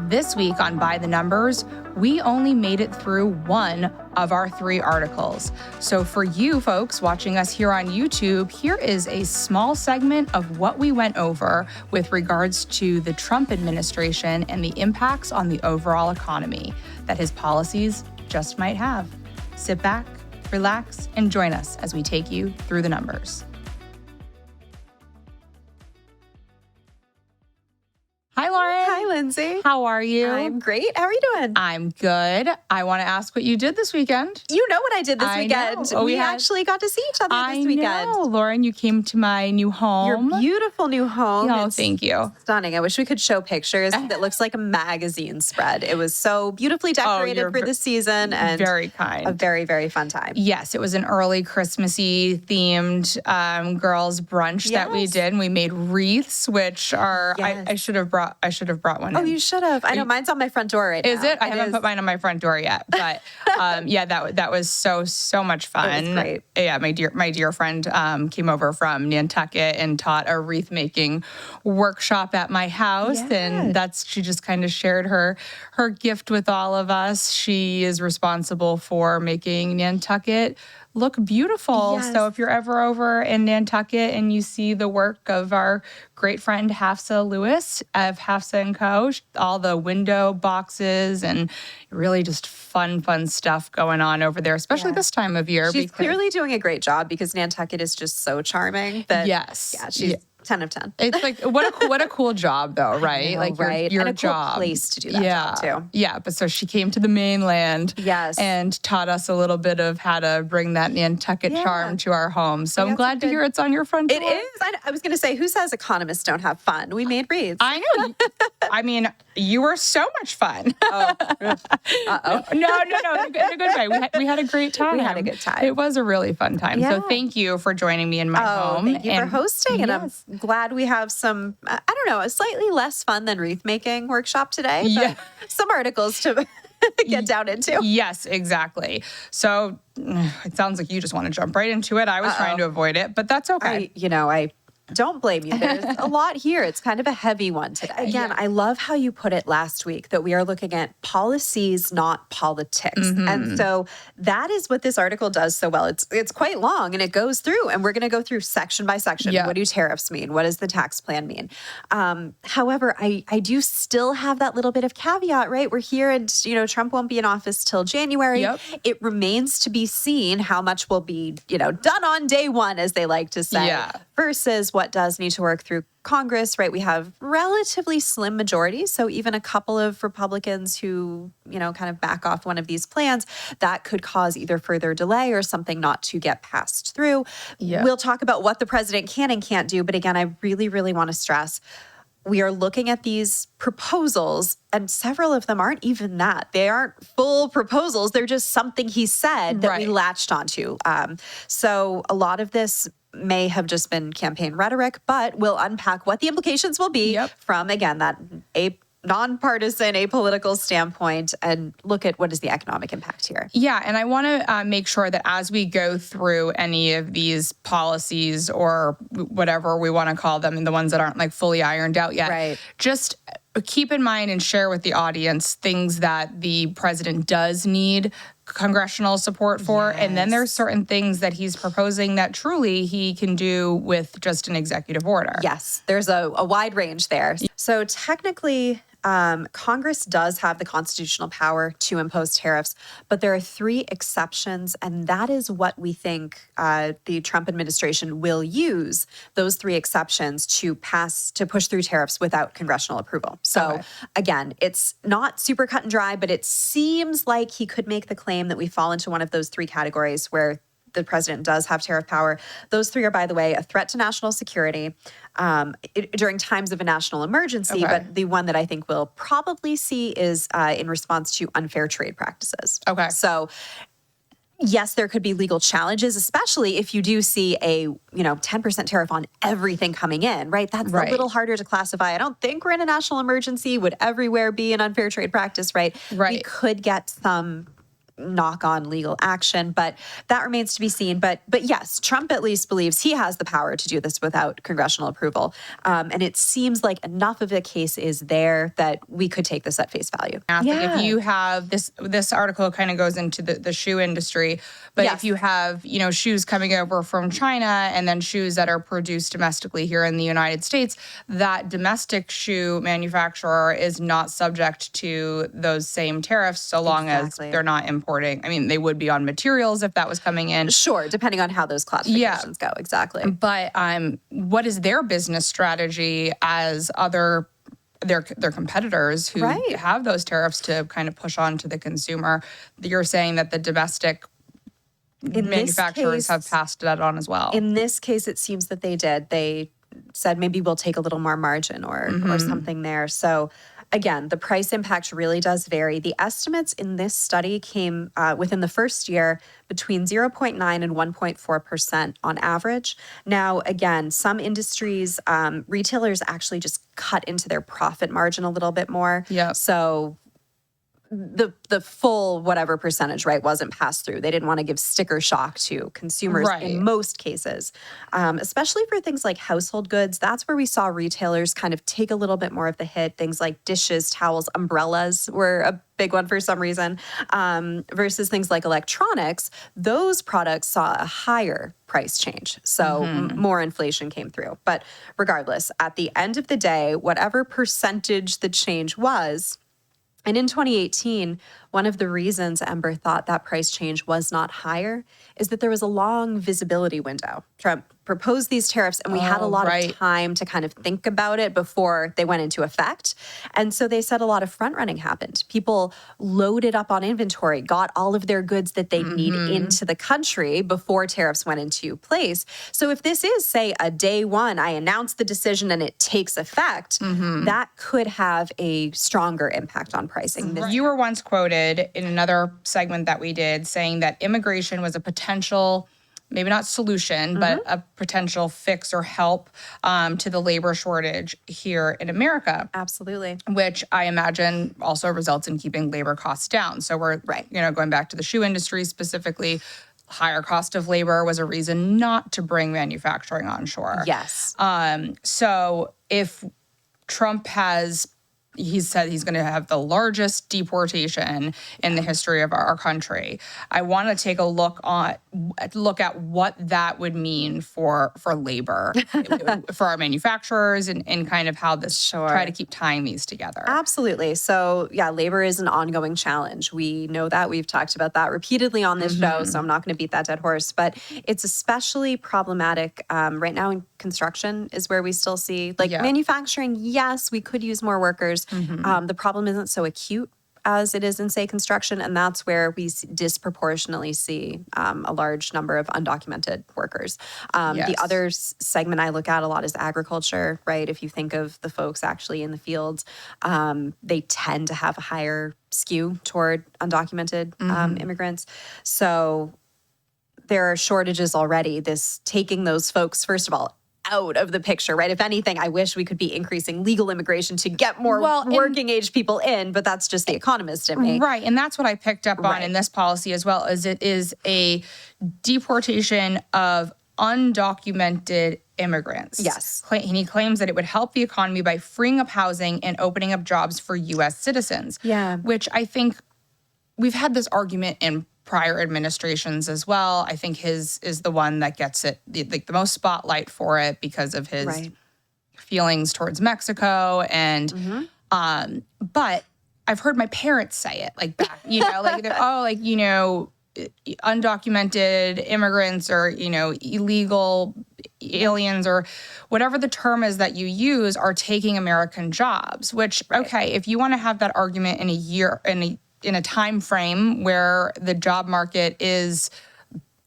This week on By the Numbers, we only made it through one of our 3 articles. So for you folks watching us here on YouTube, here is a small segment of what we went over with regards to the Trump administration and the impacts on the overall economy that his policies just might have. Sit back, relax, and join us as we take you through the numbers. Hi, Lauren. Hi, Lindsay. How are you? I'm great. How are you doing? I'm good. I want to ask what you did this weekend. You know what I did this weekend. Know. We actually got to see each other this weekend. I know. Lauren, you came to my new home. Your beautiful new home. Oh, thank you. Stunning. I wish we could show pictures. That looks like a magazine spread. It was so beautifully decorated for the season and very kind. A very, very fun time. Yes, it was an early Christmassy themed girls brunch that we did. And we made wreaths, which are I should have brought one. Oh, you should have. I know mine's on my front door right now. Is it? I haven't put mine on my front door yet. But that was so much fun. It was great. Yeah, my dear friend came over from Nantucket and taught a wreath making workshop at my house. And she just kind of shared her gift with all of us. She is responsible for making Nantucket look beautiful. Yes. So if you're ever over in Nantucket and you see the work of our great friend Hafsa Lewis of Hafsa & Co., all the window boxes and really just fun stuff going on over there, especially this time of year. She's clearly doing a great job because Nantucket is just so charming. She's 10 of 10. It's like, what a cool job though, right? Know, like your and a job. Cool place to do that job too. Yeah, but so she came to the mainland and taught us a little bit of how to bring that Nantucket charm to our home. So I'm glad to hear it's on your front door. It is. I was going to say, who says economists don't have fun? We made wreaths. I know. I mean, you were so much fun. Oh. Uh-oh. No, in a good way. We had a great time. We had a good time. It was a really fun time. Yeah. So thank you for joining me in my home. Thank you for hosting. And I'm glad we have some, a slightly less fun than wreath making workshop today. Yeah. Some articles to get down into. Yes, exactly. So it sounds like you just want to jump right into it. I was trying to avoid it, but that's okay. I don't blame you. There's a lot here. It's kind of a heavy one today. Again, I love how you put it last week that we are looking at policies, not politics. Mm-hmm. And so that is what this article does so well. It's quite long and it goes through and we're going to go through section by section. Yeah. What do tariffs mean? What does the tax plan mean? However, I do still have that little bit of caveat, right? We're here and, Trump won't be in office till January. Yep. It remains to be seen how much will be, done on day one, as they like to say, versus what does need to work through Congress, right? We have relatively slim majorities. So even a couple of Republicans who, kind of back off one of these plans, that could cause either further delay or something not to get passed through. Yeah. We'll talk about what the president can and can't do. But again, I really, really want to stress, we are looking at these proposals, and several of them aren't even that. They aren't full proposals. They're just something he said that we latched onto. So a lot of this may have just been campaign rhetoric, but we'll unpack what the implications will be from, again, that nonpartisan, apolitical standpoint and look at what is the economic impact here. Yeah, and I want to make sure that as we go through any of these policies or whatever we want to call them and the ones that aren't like fully ironed out yet, just keep in mind and share with the audience things that the president does need congressional support for. And then there's certain things that he's proposing that truly he can do with just an executive order. Yes, there's a wide range there. So technically, Congress does have the constitutional power to impose tariffs, but there are 3 exceptions, and that is what we think the Trump administration will use, those 3 exceptions to push through tariffs without congressional approval. So again, it's not super cut and dry, but it seems like he could make the claim that we fall into one of those 3 categories where the president does have tariff power. Those 3 are, by the way, a threat to national security during times of a national emergency. But the one that I think we'll probably see is in response to unfair trade practices. Okay. So yes, there could be legal challenges, especially if you do see a 10% tariff on everything coming in, right? That's a little harder to classify. I don't think we're in a national emergency. Would everywhere be an unfair trade practice, right? We could get some knock-on legal action, but that remains to be seen. But yes, Trump at least believes he has the power to do this without congressional approval. And it seems like enough of a case is there that we could take this at face value. If you have this article kind of goes into the shoe industry, but if you have, shoes coming over from China and then shoes that are produced domestically here in the United States, that domestic shoe manufacturer is not subject to those same tariffs so long as they're not importing. I mean, they would be on materials if that was coming in. Sure, depending on how those classifications go. Exactly. But what is their business strategy as their competitors who have those tariffs to kind of push on to the consumer? You're saying that the domestic manufacturers have passed that on as well. In this case, it seems that they did. They said maybe we'll take a little more margin or something there. So again, the price impact really does vary. The estimates in this study came within the first year between 0.9 and 1.4% on average. Now, again, some industries, retailers actually just cut into their profit margin a little bit more. Yeah. So the full whatever percentage, wasn't passed through. They didn't want to give sticker shock to consumers in most cases, especially for things like household goods. That's where we saw retailers kind of take a little bit more of the hit. Things like dishes, towels, umbrellas were a big one for some reason, versus things like electronics. Those products saw a higher price change. So more inflation came through. But regardless, at the end of the day, whatever percentage the change was, and in 2018, one of the reasons Ember thought that price change was not higher is that there was a long visibility window. Trump proposed these tariffs, and we had a lot of time to kind of think about it before they went into effect. And so they said a lot of front running happened. People loaded up on inventory, got all of their goods that they need into the country before tariffs went into place. So if this is, say, a day one, I announce the decision and it takes effect, that could have a stronger impact on pricing. You were once quoted in another segment that we did saying that immigration was a potential, maybe not solution, but a potential fix or help to the labor shortage here in America. Absolutely. Which I imagine also results in keeping labor costs down. So we're, going back to the shoe industry specifically, higher cost of labor was a reason not to bring manufacturing onshore. Yes. So if Trump he said he's going to have the largest deportation in the history of our country. I want to take a look at what that would mean for labor, for our manufacturers, and kind of how this try to keep tying these together. Absolutely. So labor is an ongoing challenge. We know that. We've talked about that repeatedly on this show, so I'm not going to beat that dead horse. But it's especially problematic right now in construction is where we still see, manufacturing, yes, we could use more workers. The problem isn't so acute as it is in, say, construction, and that's where we disproportionately see a large number of undocumented workers. The other segment I look at a lot is agriculture, right? If you think of the folks actually in the fields, they tend to have a higher skew toward undocumented immigrants. So there are shortages already. This taking those folks, first of all, out of the picture, right? If anything, I wish we could be increasing legal immigration to get more working age people in, but that's just the economist in me. Right. And that's what I picked up on in this policy as well, is it is a deportation of undocumented immigrants. Yes. And he claims that it would help the economy by freeing up housing and opening up jobs for U.S. citizens. Yeah. Which I think we've had this argument in prior administrations as well. I think his is the one that gets it the most spotlight for it because of his feelings towards Mexico. And but I've heard my parents say it like back, undocumented immigrants or, illegal aliens or whatever the term is that you use are taking American jobs, which, if you want to have that argument in a year, in a time frame where the job market is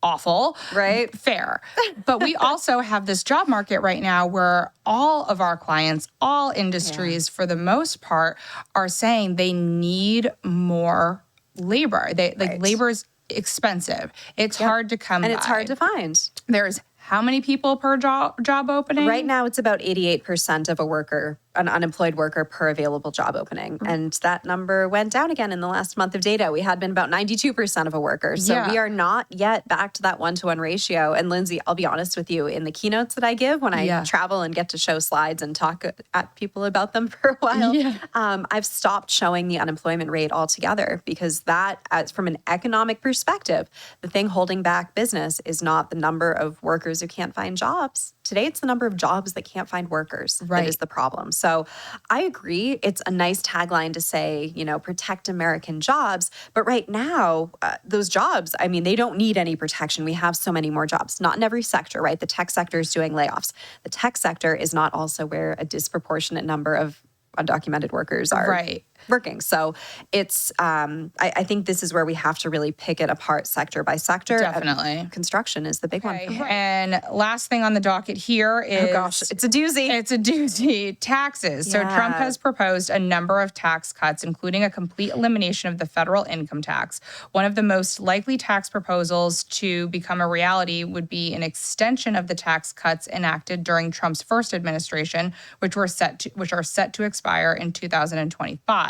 awful, right? Fair. But we also have this job market right now where all of our clients, all industries for the most part, are saying they need more labor. Labor's expensive. It's hard to come by. And it's hard to find. There's how many people per job opening? Right now, it's about 88% of an unemployed worker per available job opening. And that number went down again in the last month of data. We had been about 92% of a worker. So we are not yet back to that 1-to-1 ratio. And Lindsay, I'll be honest with you, in the keynotes that I give when I travel and get to show slides and talk at people about them for a while, I've stopped showing the unemployment rate altogether because that, from an economic perspective, the thing holding back business is not the number of workers who can't find jobs. Today, it's the number of jobs that can't find workers that is the problem. So I agree. It's a nice tagline to say, protect American jobs. But right now, those jobs, I mean, they don't need any protection. We have so many more jobs. Not in every sector, right? The tech sector is doing layoffs. The tech sector is not also where a disproportionate number of undocumented workers are working. So it's, I think this is where we have to really pick it apart sector by sector. Definitely. Construction is the big one. And last thing on the docket here is... Oh gosh, it's a doozy. It's a doozy. Taxes. So Trump has proposed a number of tax cuts, including a complete elimination of the federal income tax. One of the most likely tax proposals to become a reality would be an extension of the tax cuts enacted during Trump's first administration, which are set to expire in 2025.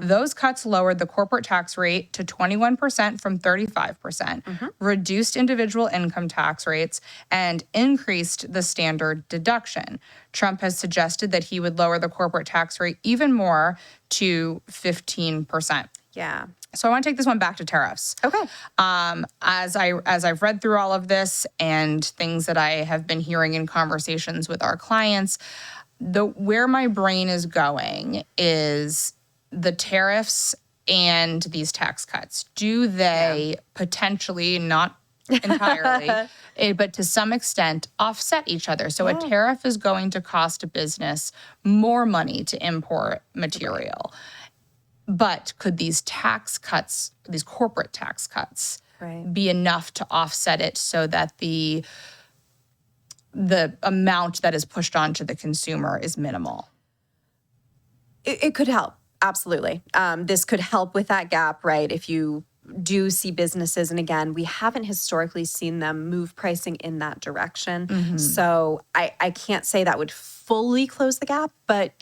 Those cuts lowered the corporate tax rate to 21% from 35%, reduced individual income tax rates, and increased the standard deduction. Trump has suggested that he would lower the corporate tax rate even more to 15%. Yeah. So I want to take this one back to tariffs. Okay. As I've read through all of this and things that I have been hearing in conversations with our clients, where my brain is going is the tariffs and these tax cuts. Do they potentially, not entirely, but to some extent, offset each other? So a tariff is going to cost a business more money to import material. But could these tax cuts, these corporate tax cuts, be enough to offset it so that the amount that is pushed onto the consumer is minimal? It could help. Absolutely. This could help with that gap, right? If you do see businesses, and again, we haven't historically seen them move pricing in that direction. So I can't say that would fully close the gap, but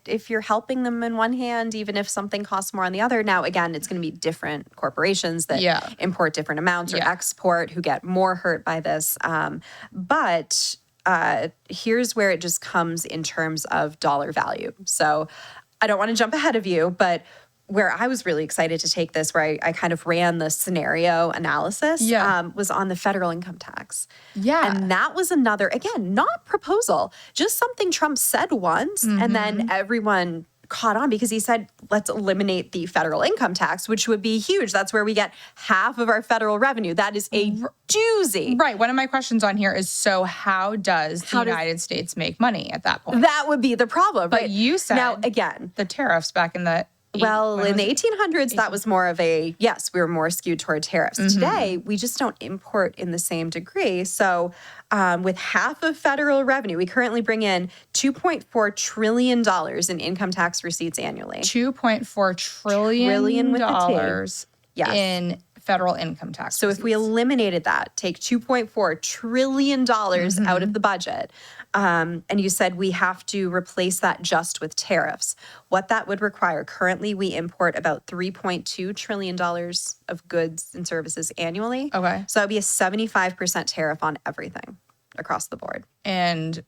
if you're helping them in one hand, even if something costs more on the other. Now, again, it's going to be different corporations that import different amounts or export who get more hurt by this. But here's where it just comes in terms of dollar value. So I don't want to jump ahead of you, but where I was really excited to take this, where I kind of ran the scenario analysis, was on the federal income tax. Yeah. And that was another, again, not proposal, just something Trump said once, and then everyone caught on because he said, let's eliminate the federal income tax, which would be huge. That's where we get half of our federal revenue. That is a doozy. Right. One of my questions on here is, so how does the United States make money at that point? That would be the problem. But you said, now, again, the tariffs back in the... Well, in the 1800s, that was more of a, yes, we were more skewed toward tariffs. Today, we just don't import in the same degree. So with half of federal revenue, we currently bring in $2.4 trillion in income tax receipts annually. $2.4 trillion in federal income tax So receipts. If we eliminated that, take $2.4 trillion out of the budget, and you said we have to replace that just with tariffs, what that would require, currently we import about $3.2 trillion of goods and services annually. Okay. So that would be a 75% tariff on everything across the board. And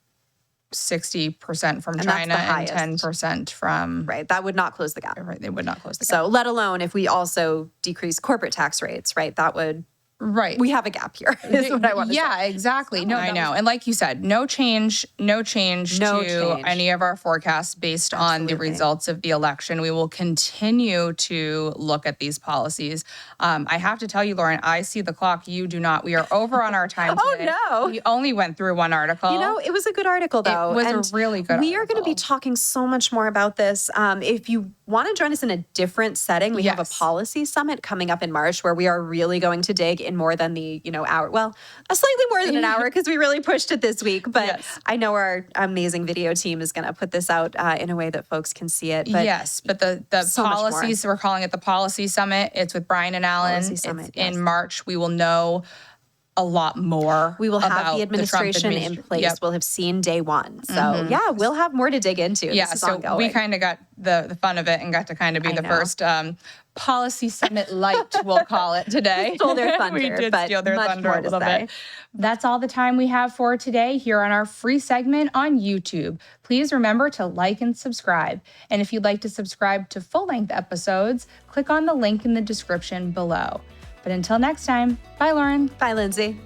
60% from China and 10% from... Right. That would not close the gap. Right. They would not close the gap. So let alone if we also decrease corporate tax rates, right? That would... Right. We have a gap here, is what I want to say. Yeah, exactly. No, I know. And like you said, no change to any of our forecasts based on the results of the election. We will continue to look at these policies. I have to tell you, Lauren, I see the clock. You do not. We are over on our time today. Oh, no. We only went through one article. It was a good article, though. It was a really good article. We are going to be talking so much more about this. If you want to join us in a different setting, we have a policy summit coming up in March where we are really going to dig in more than the hour. Well, slightly more than an hour because we really pushed it this week. But I know our amazing video team is going to put this out in a way that folks can see it. But but the so policies, we're calling it the Policy Summit. It's with Brian and Alan. It's in March. We will know a lot more. We will have about the administration in place. Yep. We'll have seen day one. So yeah, we'll have more to dig into. Yeah, this is so ongoing. we kind of got the fun of it and got to kind of be the first policy summit light, we'll call it today. Stole their thunder, we did but steal their much thunder more a to little say. bit. That's all the time we have for today here on our free segment on YouTube. Please remember to like and subscribe. And if you'd like to subscribe to full-length episodes, click on the link in the description below. But until next time, bye, Lauren. Bye, Lindsay.